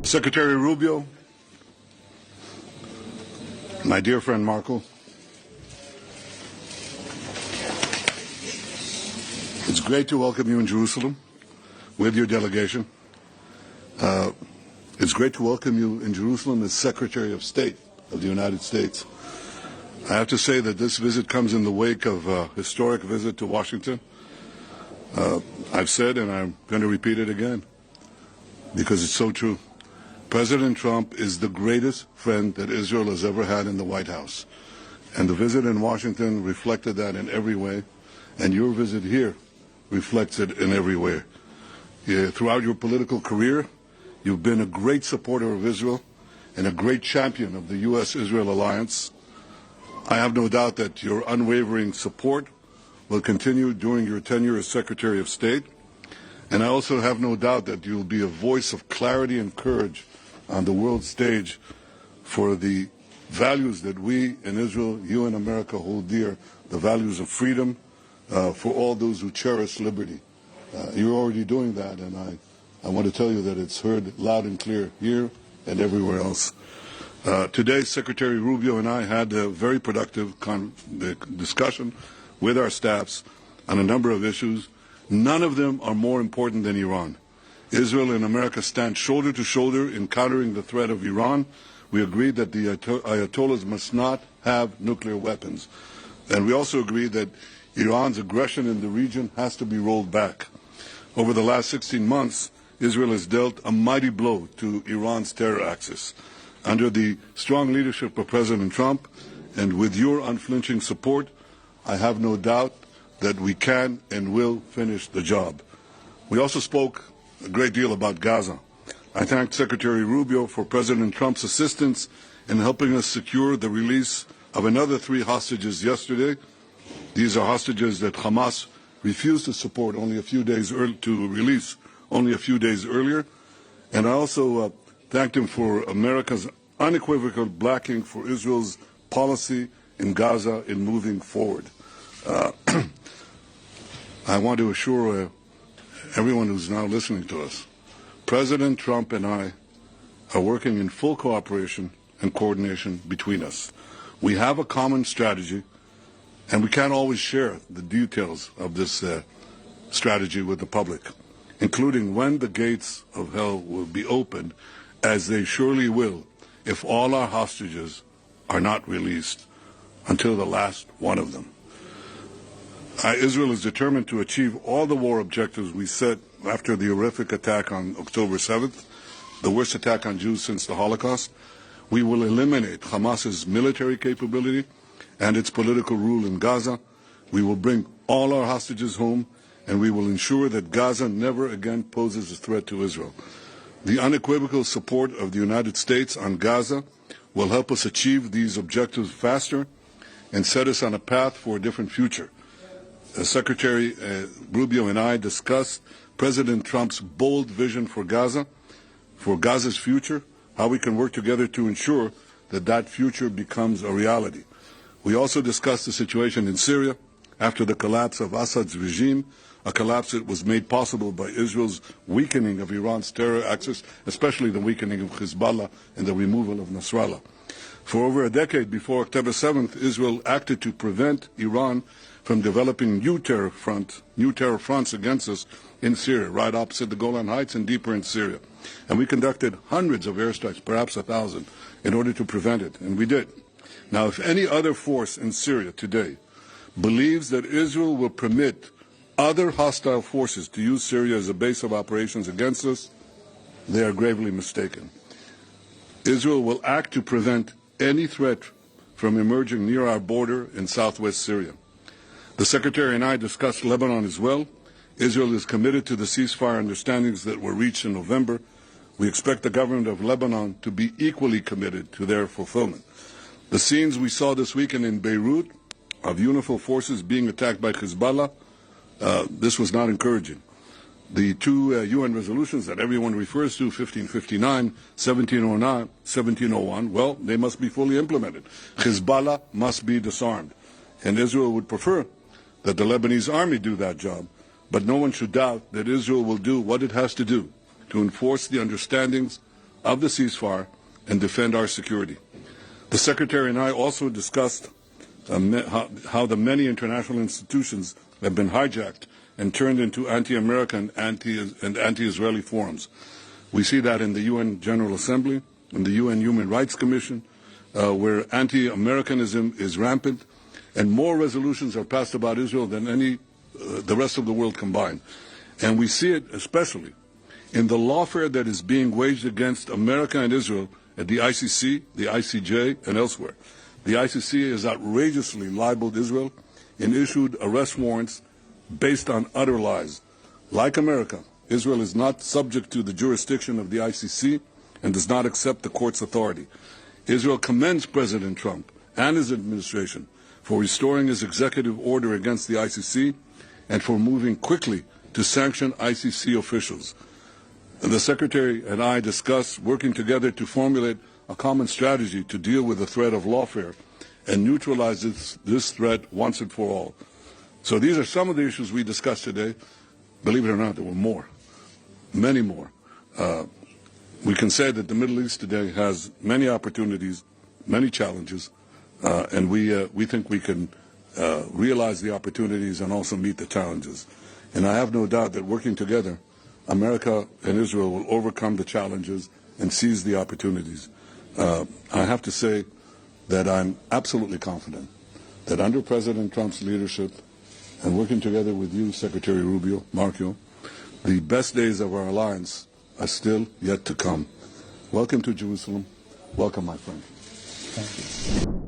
Secretary Rubio, my dear friend Marco, it's great to welcome you in Jerusalem with your delegation. It's great to welcome you in Jerusalem as Secretary of State of the United States. I have to say that this visit comes in the wake of a historic visit to Washington. I've said, and I'm going to repeat it again, because it's so true. President Trump is the greatest friend that Israel has ever had in the White House. And the visit in Washington reflected that in every way. And your visit here reflects it in every way. Throughout your political career, you've been a great supporter of Israel and a great champion of the U.S.-Israel alliance. I have no doubt that your unwavering support will continue during your tenure as Secretary of State. And I also have no doubt that you'll be a voice of clarity and courage on the world stage for the values that we in Israel, you in America, hold dear, the values of freedom for all those who cherish liberty. You're already doing that, and I want to tell you that it's heard loud and clear here and everywhere else. Today, Secretary Rubio and I had a very productive discussion with our staffs on a number of issues. None of them are more important than Iran. Israel and America stand shoulder to shoulder in countering the threat of Iran. We agreed that the Ayatollahs must not have nuclear weapons. And we also agreed that Iran's aggression in the region has to be rolled back. Over the last 16 months, Israel has dealt a mighty blow to Iran's terror axis. Under the strong leadership of President Trump and with your unflinching support, I have no doubt that we can and will finish the job. We also spoke a great deal about Gaza. I thank Secretary Rubio for President Trump's assistance in helping us secure the release of another 3 hostages yesterday. These are hostages that Hamas refused to support only a few days to release only a few days earlier. And I also thanked him for America's unequivocal backing for Israel's policy in Gaza in moving forward. I want to assure everyone who's now listening to us, President Trump and I are working in full cooperation and coordination between us. We have a common strategy, and we can't always share the details of this strategy with the public, including when the gates of hell will be opened, as they surely will if all our hostages are not released until the last one of them. Israel is determined to achieve all the war objectives we set after the horrific attack on October 7th, the worst attack on Jews since the Holocaust. We will eliminate Hamas's military capability and its political rule in Gaza. We will bring all our hostages home, and we will ensure that Gaza never again poses a threat to Israel. The unequivocal support of the United States on Gaza will help us achieve these objectives faster and set us on a path for a different future. Secretary Rubio and I discussed President Trump's bold vision for Gaza, for Gaza's future, how we can work together to ensure that that future becomes a reality. We also discussed the situation in Syria after the collapse of Assad's regime, a collapse that was made possible by Israel's weakening of Iran's terror axis, especially the weakening of Hezbollah and the removal of Nasrallah. For over a decade before October 7th, Israel acted to prevent Iran from developing new terror fronts against us in Syria, right opposite the Golan Heights and deeper in Syria. And we conducted hundreds of airstrikes, perhaps 1,000, in order to prevent it, and we did. Now, if any other force in Syria today believes that Israel will permit other hostile forces to use Syria as a base of operations against us, they are gravely mistaken. Israel will act to prevent any threat from emerging near our border in southwest Syria. The Secretary and I discussed Lebanon as well. Israel is committed to the ceasefire understandings that were reached in November. We expect the government of Lebanon to be equally committed to their fulfillment. The scenes we saw this weekend in Beirut of UNIFIL forces being attacked by Hezbollah, this was not encouraging. The 2 UN resolutions that everyone refers to, 1559, 1709, 1701, well, they must be fully implemented. Hezbollah must be disarmed. And Israel would prefer that the Lebanese army do that job. But no one should doubt that Israel will do what it has to do to enforce the understandings of the ceasefire and defend our security. The Secretary and I also discussed how the many international institutions have been hijacked and turned into anti-American and anti-Israeli forums. We see that in the UN General Assembly, in the UN Human Rights Commission, where anti-Americanism is rampant, and more resolutions are passed about Israel than the rest of the world combined. And we see it especially in the lawfare that is being waged against America and Israel at the ICC, the ICJ, and elsewhere. The ICC has outrageously libeled Israel and issued arrest warrants based on utter lies. Like America, Israel is not subject to the jurisdiction of the ICC and does not accept the court's authority. Israel commends President Trump and his administration for restoring his executive order against the ICC and for moving quickly to sanction ICC officials. The Secretary and I discussed working together to formulate a common strategy to deal with the threat of lawfare and neutralize this threat once and for all. So these are some of the issues we discussed today. Believe it or not, there were more, many more. We can say that the Middle East today has many opportunities, many challenges, and we think we can realize the opportunities and also meet the challenges. And I have no doubt that working together, America and Israel will overcome the challenges and seize the opportunities. I have to say that I'm absolutely confident that under President Trump's leadership and working together with you, Secretary Rubio, Marco, the best days of our alliance are still yet to come. Welcome to Jerusalem. Welcome, my friend. Thank you.